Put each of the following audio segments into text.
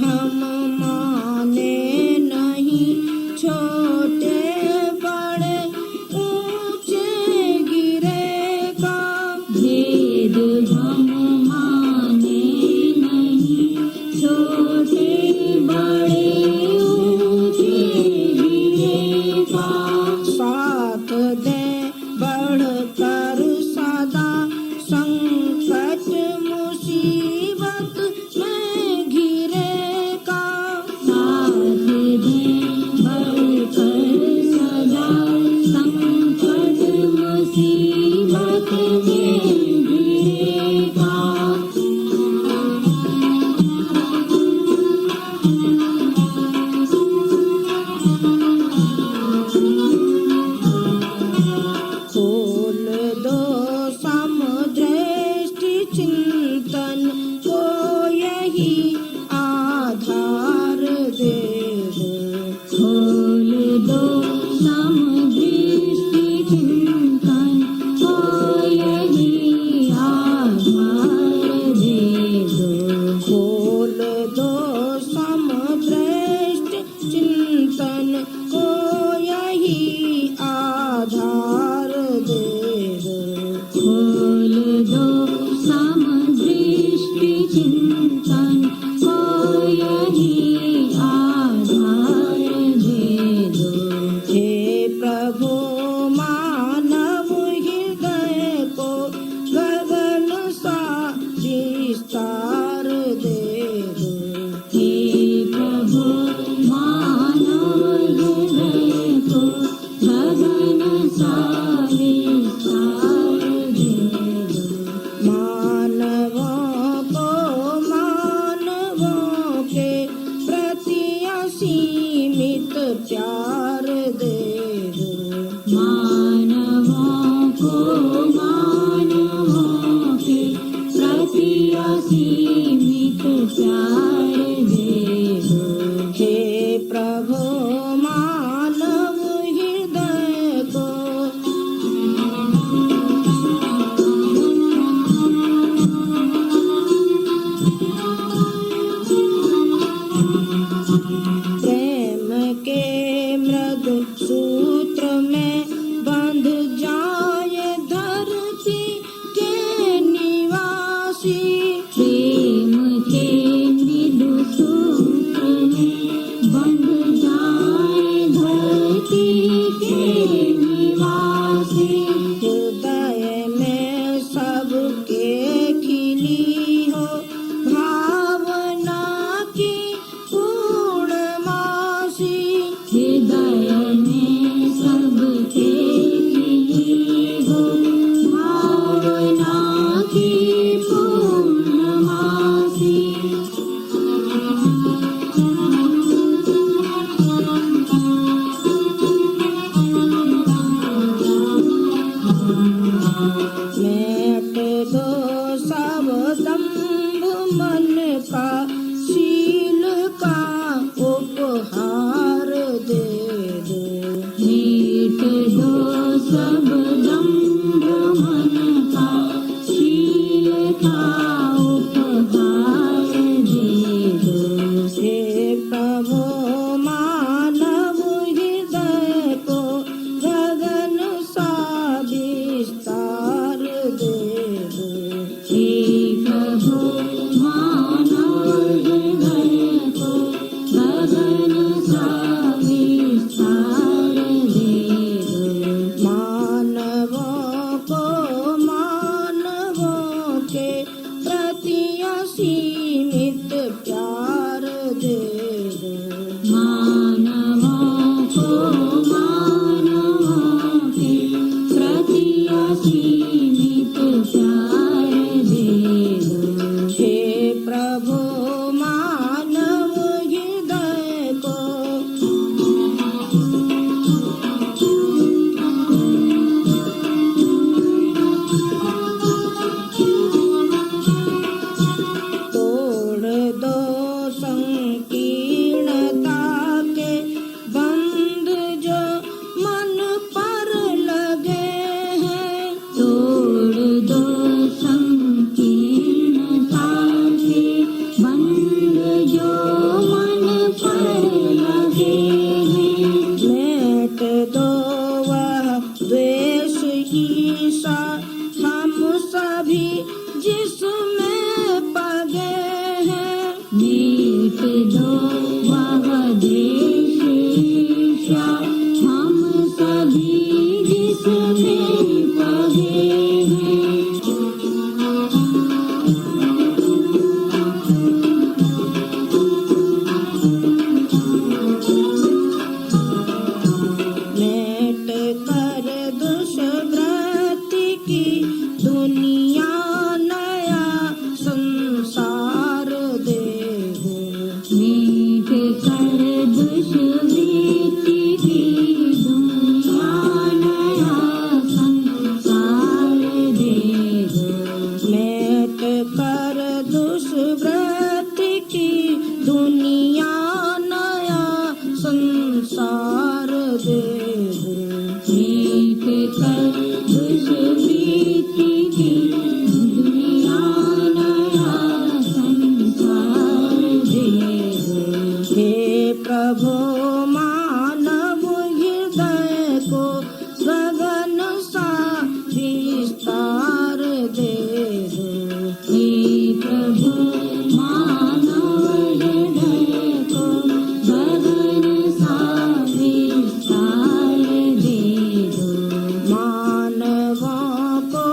हम प्रेम के मृग सूत्र में बंध जाए धरती के निवासी। प्रेम के मृदु सूत्र में बंध जाए धरती के निवासी। हृदय में सबके खिली हो भावना की पूर्णमासी। हृदय में सबके खिली हो भावना की पूर्णमासी। मेट दो सब दंभ मन का शील का उपहार दे दो। मीट दो सब दंभ मन का शील का उपहार दे दो। हे प्रभु मानव हृदय को गगन सा विस्तार दे दो। हे प्रभु मानव हृदय को गगन सा विस्तार दे दो। मानवों को मानवों के प्रति असीमित प्यार दे दो। मानवों को मानवों के प्रति असीमित प्यार दे दो। हे प्रभु मानव हृदय को तोड़ दो संकीर्णता के बंध जो मन पर लगे हैं। तोड़ दो संकीर्णता के बंध जो मन पर लगे हैं। मेट दो वह द्वेष ईर्षा हम सभी जिसमें पगे हैं। मीट दो वह द्वेष ईर्ष्या हम सभी जिसमें पगे हैं। मेट कर दुष्वृत्ति की दुनिया नया संसार दे दो। मीट कर दुष्वृत्ति की दुनिया नया संसार दे दो। मेट कर दुष्वृत्ति की दुनिया नया संसार दे दो। मीट कर दुष्वृत्ति की दुनिया नया संसार दे दो। हे प्रभु मानव हृदय को गगन सा विस्तार दे दो। हे प्रभु मानव हृदय को गगन सा विस्तार दे दो। मानवों को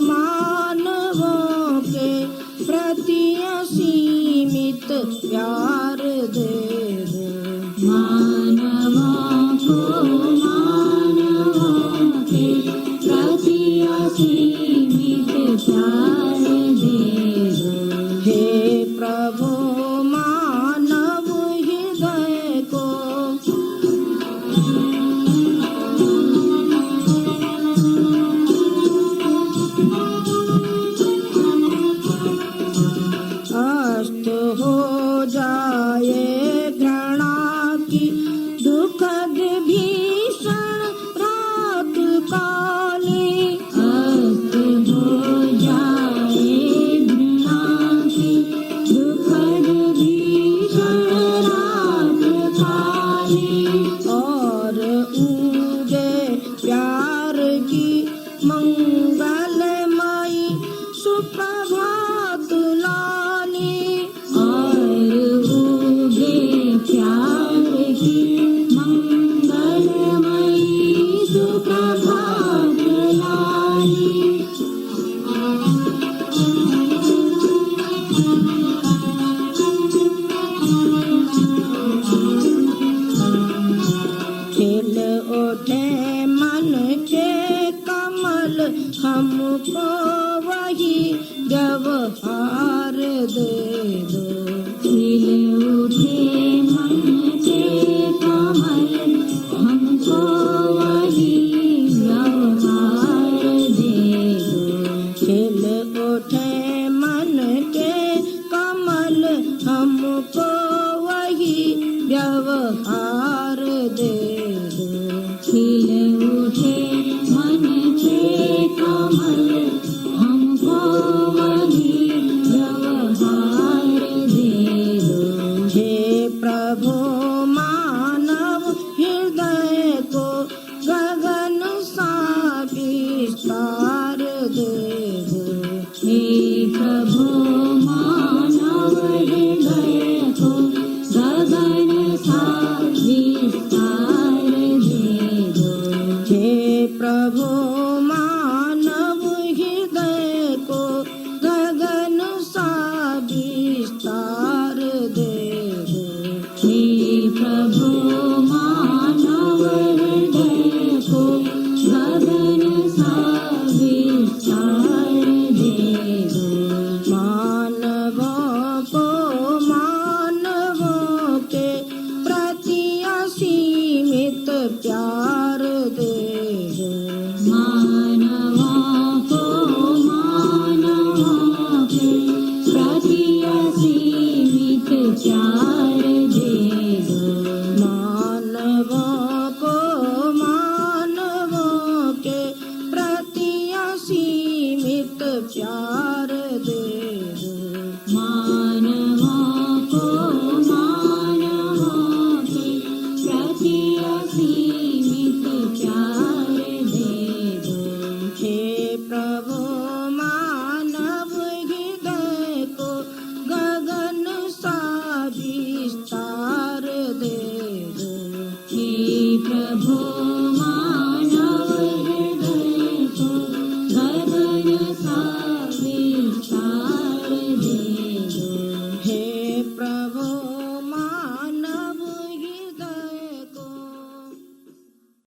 मानवों के प्रति असीमित प्यार दे दो। मानवों को मानवों के प्रति असीमित प्यार दे दो। हे प्रभु मानव हृदय को अस्त हो जाए घृणा की दुखद भीषण रात काली। अस्त हो जाए घृणा की दो। खिल उठे मन के कमल हमको वही व्यवहार दे दो। खिल उठे मन के कमल हमको वही व्यवहार दे दो। खिल उठे मन के कमल हमको वही व्यवहार दे दो। हे प्रभु मानव हृदय को गगन सा विस्तार दे दो। हे प्रभु मानव हृदय को गगन सा विस्तार दे दो। हे प्रभु मानव हृदय को गगन सा विस्तार दे दो। हे प्रभु मानव हृदय को गगन सा विस्तार दे दो। मानवों को मानवों के प्रति असीमित प्यार दे दो। मानवों को मानवों के प्रति असीमित प्यार दे दो। मानवों को मानवों के प्रति असीमित प्यार दे दो। मानवों को मानवों के प्रति असीमित प्यार दे दो। हे प्रभु